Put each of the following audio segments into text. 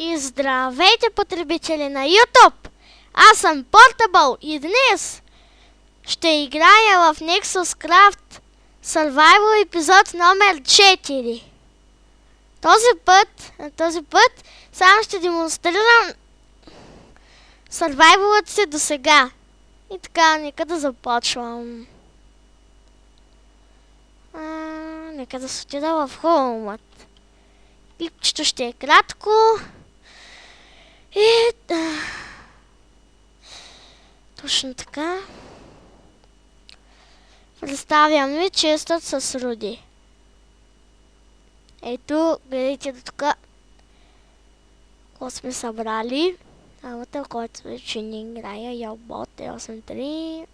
И здравейте, потребители на YouTube! Аз съм Portable и днес ще играя в Nexus Craft Survival епизод номер 4. Този път само ще демонстрирам Survival-ът си до сега. И така, нека да започвам. Нека да се отида в Home-ът. Клипчето ще е кратко. И точно така. Представям ви честът с Руди. Ето, гледайте до тук. Какво сме събрали. Работа, който вече не играя. Ялбот 83.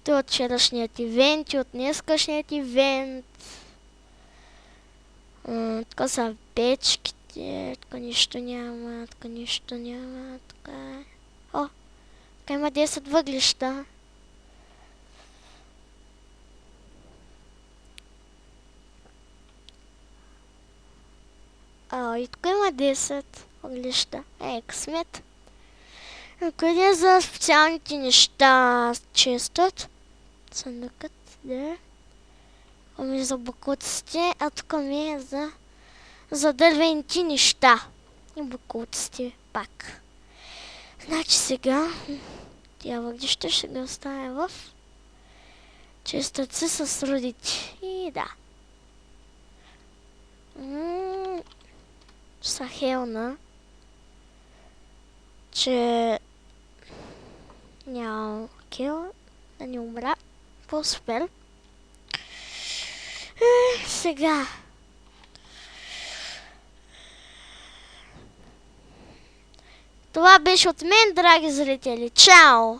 Той от вчерашният ивент и от днескашният ивент. Тук са печките. Тук нищо няма. Тук нищо няма. Тук О! Тук има 10 въглища. И тук има 10 въглища. Късмет. Къде за специалните неща честът? Съндъкът, да. Ами за бакуците, а тук ми е за дървените неща. И бакуците пак. Значи сега тия въглища ще ги оставя в честът си с родите. И да. Сахелна, че няма кил, да не умра. По-супер. Сега. Това беше от мен, драги зрители. Чао!